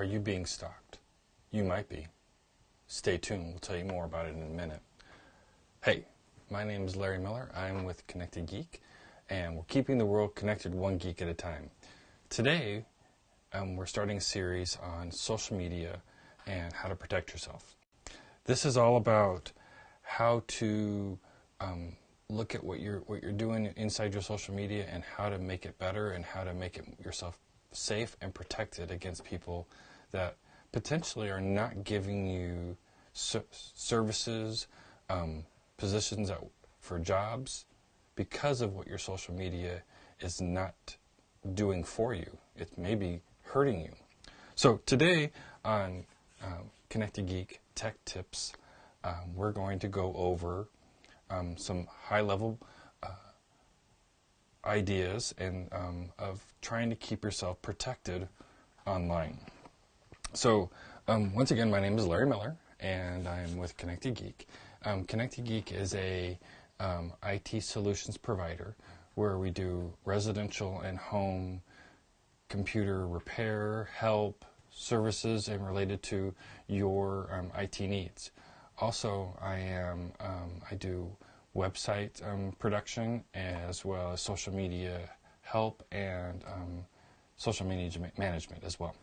Are you being stalked? You might be. Stay tuned. We'll tell you more about it in a minute. Hey, my name is Larry Miller. I'm with Connected Geek, and we're keeping the world connected one geek at a time. Today, we're starting a series on social media and how to protect yourself. This is all about how to look at what you're doing inside your social media and how to make it better and how to make it yourself safe and protected against people that potentially are not giving you services, positions for jobs because of what your social media is not doing for you. It may be hurting you. So today on Connected Geek Tech Tips, we're going to go over some high-level ideas and of trying to keep yourself protected online. So once again, my name is Larry Miller, and I'm with Connected Geek. Connected Geek is a IT solutions provider where we do residential and home computer repair, help, services, and related to your IT needs. Also, I do website production as well as social media help and social media management as well.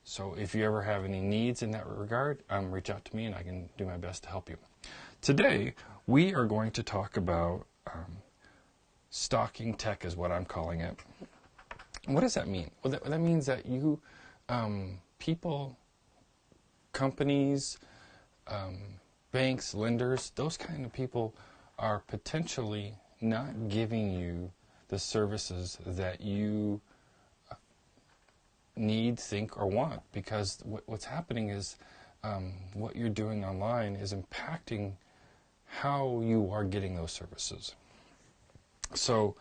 So if you ever have any needs in that regard, reach out to me and I can do my best to help you. Today, we are going to talk about stalking tech is what I'm calling it. What does that mean? Well, that means that you, people, companies, banks, lenders, those kind of people are potentially not giving you the services that you need, think, or want, because what's happening is what you're doing online is impacting how you are getting those services. So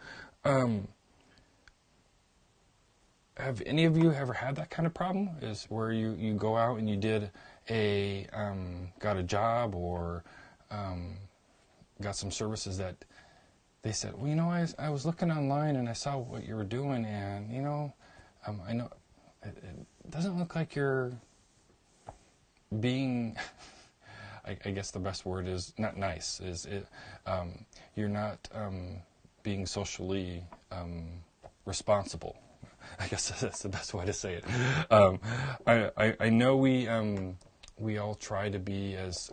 have any of you ever had that kind of problem? Is where you go out and you did got a job or got some services that they said, well, you know, I was looking online and I saw what you were doing, and you know, I know it doesn't look like you're being I guess the best word is not nice. You're not being socially responsible. I guess that's the best way to say it. I know we all try to be as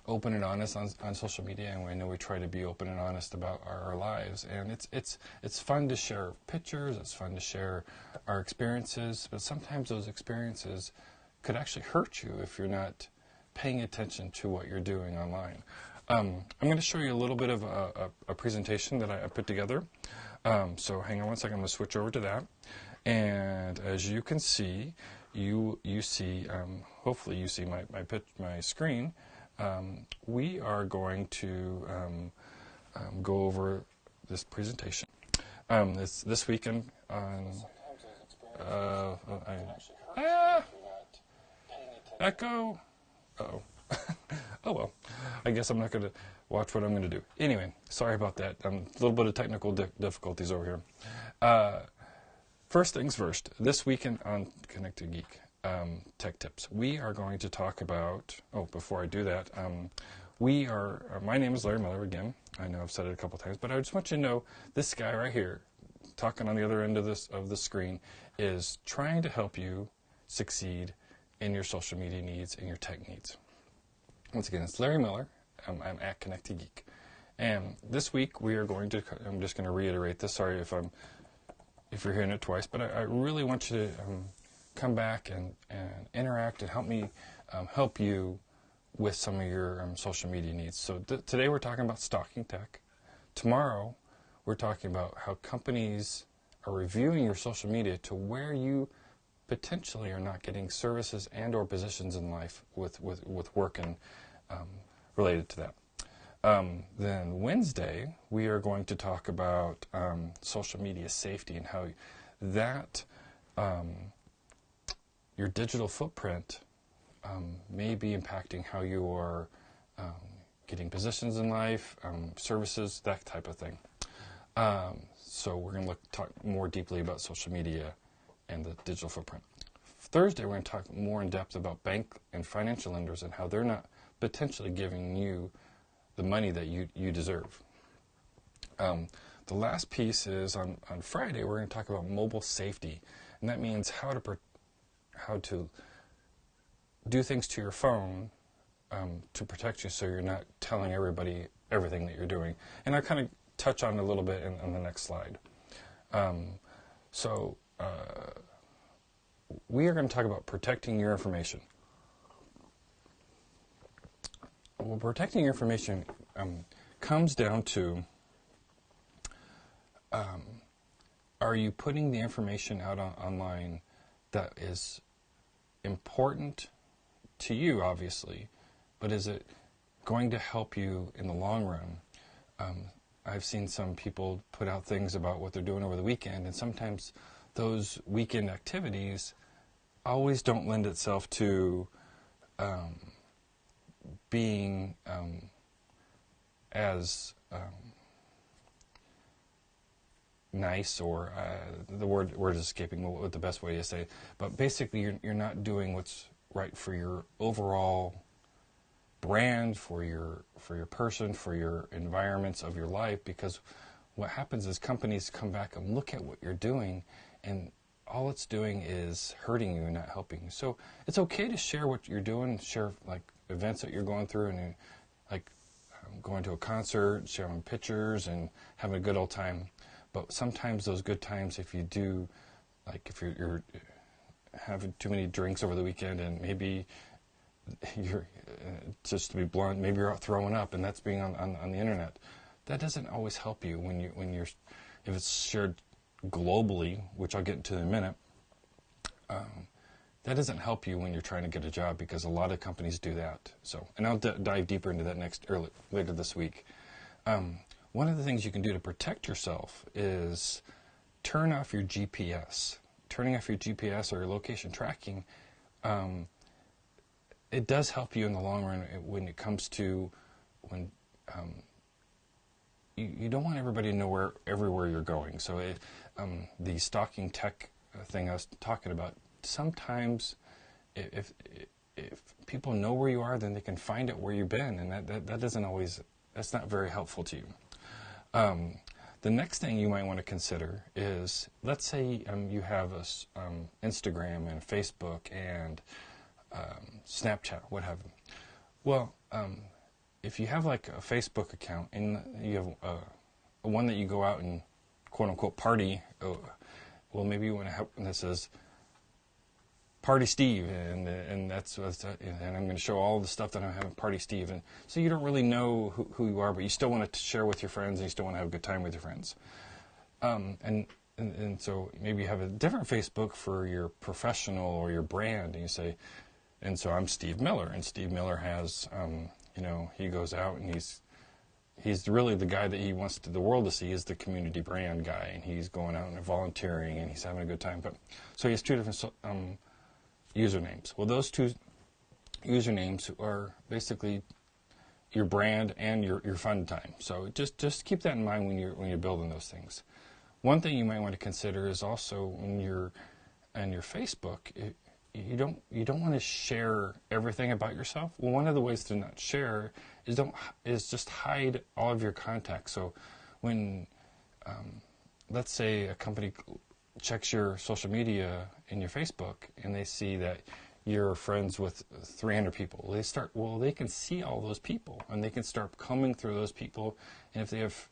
open and honest on social media, and I know we try to be open and honest about our lives. And it's fun to share pictures. It's fun to share our experiences. But sometimes those experiences could actually hurt you if you're not paying attention to what you're doing online. I'm going to show you a little bit of a presentation that I put together. So hang on one second, I'm going to switch over to that. And as you can see, you see, hopefully you see my screen. We are going to go over this presentation. This weekend on echo. Uh-oh. Oh well, I guess I'm not going to watch what I'm going to do. Anyway, sorry about that. A little bit of technical difficulties over here. First things first, this weekend on Connected Geek Tech Tips, we are going to talk about, before I do that, my name is Larry Miller again. I know I've said it a couple times, but I just want you to know this guy right here, talking on the other end of the screen, is trying to help you succeed in your social media needs and your tech needs. Once again, it's Larry Miller. I'm at Connected Geek. And this week we are going to, I'm just going to reiterate this, sorry if you're hearing it twice, but I really want you to come back and interact and help me help you with some of your social media needs. So today we're talking about stalking tech. Tomorrow we're talking about how companies are reviewing your social media to where you potentially are not getting services and or positions in life with work and related to that. Then Wednesday, we are going to talk about social media safety and how that your digital footprint may be impacting how you are getting positions in life, services, that type of thing. So we're going to talk more deeply about social media and the digital footprint. Thursday, we're going to talk more in depth about bank and financial lenders and how they're not potentially giving you the money that you deserve. The last piece is on Friday, we're going to talk about mobile safety. And that means how to do things to your phone to protect you so you're not telling everybody everything that you're doing. And I kind of touch on it a little bit on the next slide. We are going to talk about protecting your information. Well, protecting your information comes down to, are you putting the information out online that is important to you, obviously, but is it going to help you in the long run? I've seen some people put out things about what they're doing over the weekend, and sometimes those weekend activities always don't lend itself to being as nice, or the word is escaping what the best way to say it. But basically, you're not doing what's right for your overall brand, for your person, for your environments of your life. Because what happens is companies come back and look at what you're doing, and all it's doing is hurting you and not helping you. So it's okay to share what you're doing, share like events that you're going through, and like going to a concert, sharing pictures, and having a good old time. But sometimes those good times, if you do, like if you're having too many drinks over the weekend, and maybe you're, just to be blunt, maybe you're out throwing up, and that's being on the internet. That doesn't always help you if it's shared globally, which I'll get into in a minute. That doesn't help you when you're trying to get a job, because a lot of companies do that. So, and I'll dive deeper into that later this week. One of the things you can do to protect yourself is turn off your GPS. Turning off your GPS or your location tracking, it does help you in the long run when it comes to when you don't want everybody to know everywhere you're going. So the stalking tech thing I was talking about, sometimes if people know where you are, then they can find out where you've been, and that doesn't always, that's not very helpful to you. The next thing you might want to consider is, let's say you have Instagram and Facebook and Snapchat, what have you. Well, if you have like a Facebook account and you have one that you go out and quote unquote party, well, maybe you want to have, and that says Party Steve, and I'm going to show all the stuff that I'm having Party Steve, and so you don't really know who you are, but you still want to share with your friends, and you still want to have a good time with your friends. And so maybe you have a different Facebook for your professional or your brand, and you say, and so I'm Steve Miller, and Steve Miller has, he goes out and he's really the guy that he wants the world to see is the community brand guy, and he's going out and volunteering, and he's having a good time. But so he has two different usernames. Well, those two usernames are basically your brand and your fun time. So just keep that in mind when you're building those things. One thing you might want to consider is also when you're on your Facebook, you don't want to share everything about yourself. Well, one of the ways to not share is just hide all of your contacts. So when let's say a company checks your social media in your Facebook and they see that you're friends with 300 people, they can see all those people, and they can start combing through those people, and if they have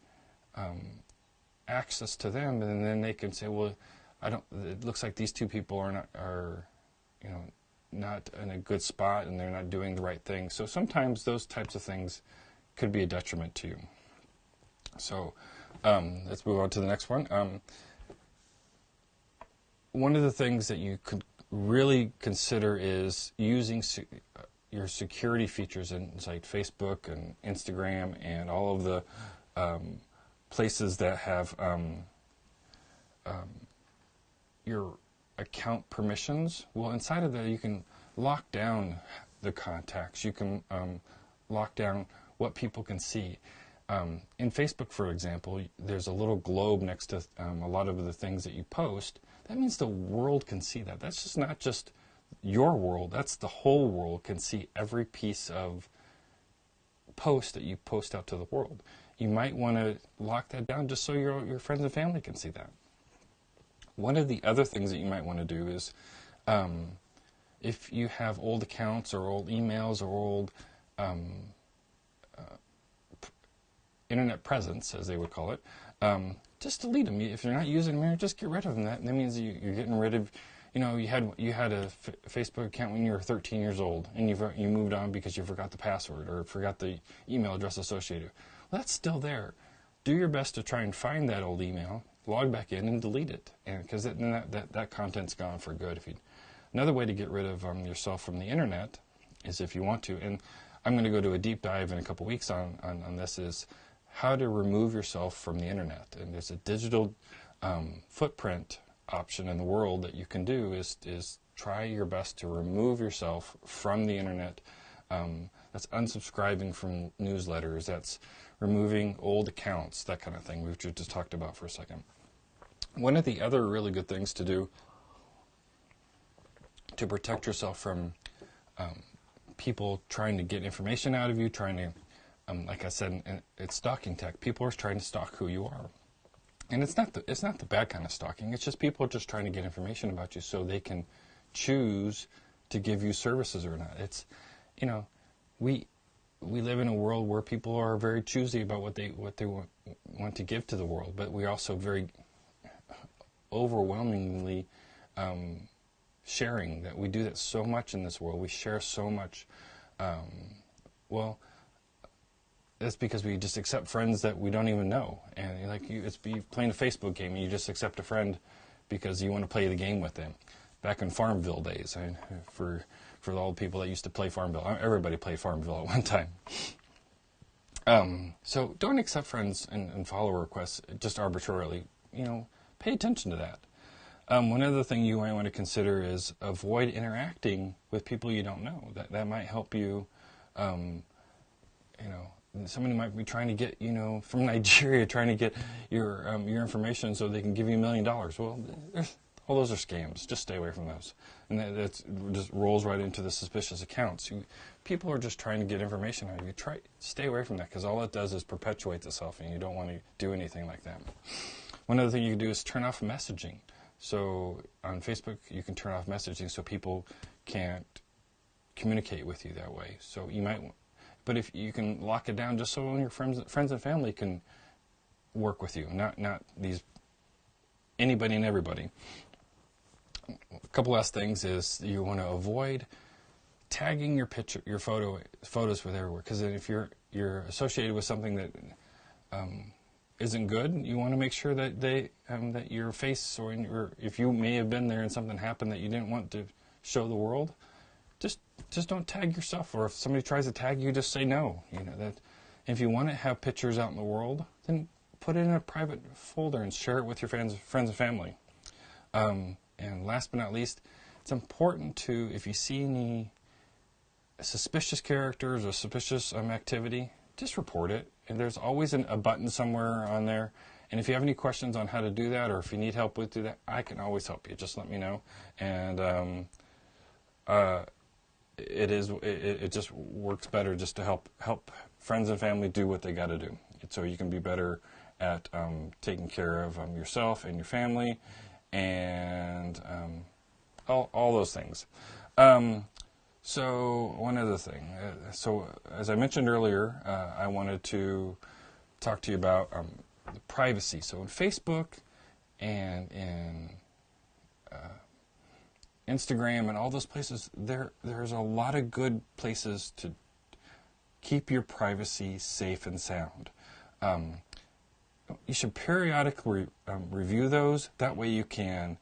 access to them, and then they can say, well, it looks like these two people are not in a good spot, and they're not doing the right thing. So sometimes those types of things could be a detriment to you. So let's move on to the next one. One of the things that you could really consider is using your security features in like Facebook and Instagram and all of the places that have your account permissions. Well, inside of that, you can lock down the contacts. You can lock down what people can see. In Facebook, for example, there's a little globe next to a lot of the things that you post. That means the world can see that. That's just not just your world, that's the whole world, can see every piece of post that you post out to the world. You might want to lock that down just so your friends and family can see that. One of the other things that you might want to do is, if you have old accounts or old emails or old internet presence, as they would call it, just delete them. If you're not using them, just get rid of them. That means you're getting rid of, you had a Facebook account when you were 13 years old, and you moved on because you forgot the password or forgot the email address associated. Well, that's still there. Do your best to try and find that old email, log back in, and delete it, and because that content's gone for good. Another way to get rid of yourself from the internet is, if you want to, and I'm going to go to a deep dive in a couple weeks on this, is how to remove yourself from the internet. And there's a digital footprint option in the world that you can do, is try your best to remove yourself from the internet. That's unsubscribing from newsletters, that's removing old accounts, that kind of thing, which we just talked about for a second. One of the other really good things to do to protect yourself from people trying to get information out of you, trying to, like I said, it's stalking tech. People are trying to stalk who you are. And it's not the bad kind of stalking. It's just people just trying to get information about you so they can choose to give you services or not. It's, we live in a world where people are very choosy about what they want to give to the world, but we're also very overwhelmingly sharing. That we do that so much in this world. We share so much. Well, that's because we just accept friends that we don't even know. And it's playing a Facebook game, and you just accept a friend because you want to play the game with them. Back in Farmville days, for all the people that used to play Farmville, everybody played Farmville at one time. So don't accept friends and follower requests just arbitrarily. Pay attention to that. One other thing you might want to consider is avoid interacting with people you don't know. That might help you. Somebody might be trying to get, from Nigeria, trying to get your information so they can give you $1 million. Well, all those are scams. Just stay away from those. And that just rolls right into the suspicious accounts. People are just trying to get information out of you. Stay away from that, because all it does is perpetuate itself, and you don't want to do anything like that. One other thing you can do is turn off messaging. So on Facebook, you can turn off messaging so people can't communicate with you that way. So you might, but if you can lock it down just so your friends and family can work with you, not anybody and everybody. A couple last things is you want to avoid tagging your photos with everywhere, because if you're associated with something that isn't good, you want to make sure that that your face, or if you may have been there and something happened that you didn't want to show the world, just don't tag yourself. Or if somebody tries to tag you, just say no. That if you want to have pictures out in the world, then put it in a private folder and share it with your friends and family. And last but not least, it's important to, if you see any suspicious characters or suspicious activity, just report it. And there's always a button somewhere on there. And if you have any questions on how to do that, or if you need help with that, I can always help you. Just let me know. And it just works better just to help friends and family do what they got to do, so you can be better at taking care of yourself and your family, and all those things. So one other thing. So as I mentioned earlier, I wanted to talk to you about privacy. So in Facebook and in Instagram and all those places, there's a lot of good places to keep your privacy safe and sound. You should periodically review those. That way you can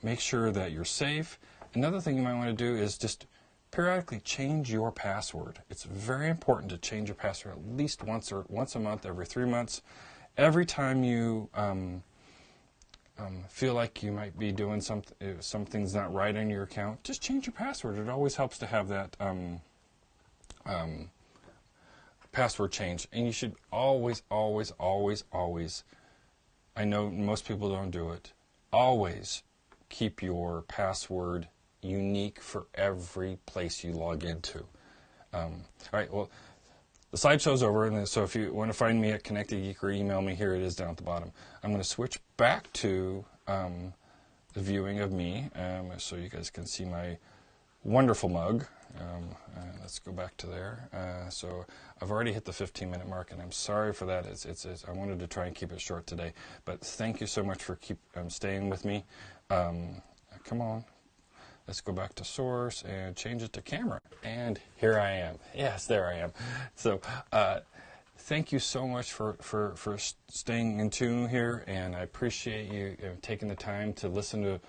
make sure that you're safe. Another thing you might want to do is just periodically change your password. It's very important to change your password at least once a month, every 3 months. Every time you feel like you might be doing something's not right on your account, just change your password. It always helps to have that password change. And you should always, I know most people don't do it, always keep your password unique for every place you log into. All right, well, the slideshow's over, and so if you want to find me at Connected Geek or email me, here it is down at the bottom. I'm going to switch back to the viewing of me, so you guys can see my wonderful mug. Let's go back to there. So I've already hit the 15-minute mark, and I'm sorry for that. I wanted to try and keep it short today, but thank you so much for staying with me. Come on. Let's go back to source and change it to camera. And here I am. Yes, there I am. So thank you so much for staying in tune here, and I appreciate you taking the time to listen to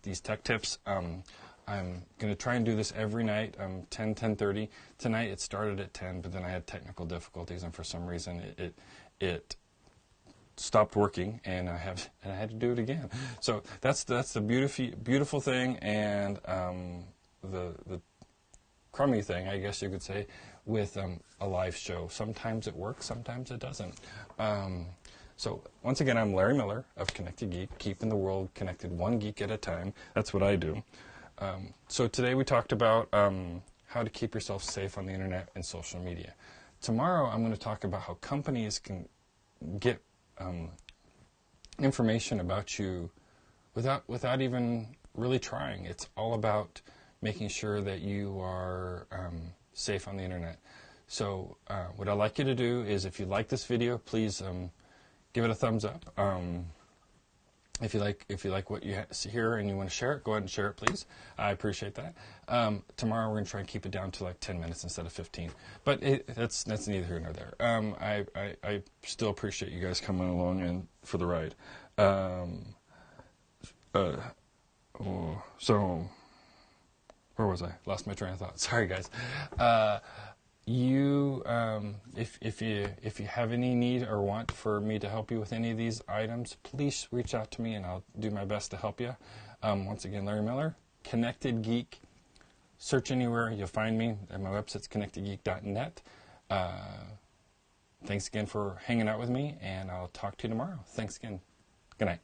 these tech tips. I'm going to try and do this every night, 10:30. Tonight it started at 10, but then I had technical difficulties, and for some reason it stopped working, and I had to do it again. So that's the beautiful thing, and the crummy thing, I guess you could say, with a live show. Sometimes it works, sometimes it doesn't. So once again, I'm Larry Miller of Connected Geek, keeping the world connected one geek at a time. That's what I do. So today we talked about how to keep yourself safe on the internet and social media. Tomorrow I'm going to talk about how companies can get information about you without even really trying. It's all about making sure that you are safe on the internet. So what I'd like you to do is, if you like this video, please give it a thumbs up. If you like what you hear and you want to share it, go ahead and share it, please. I appreciate that. Tomorrow we're going to try and keep it down to like 10 minutes instead of 15. But that's neither here nor there. I still appreciate you guys coming along and for the ride. So where was I? Lost my train of thought. Sorry, guys. If you have any need or want for me to help you with any of these items, please reach out to me and I'll do my best to help you. Once again, Larry Miller, Connected Geek. Search anywhere, you'll find me. At my website's connectedgeek.net. Thanks again for hanging out with me, and I'll talk to you tomorrow. Thanks again. Good night.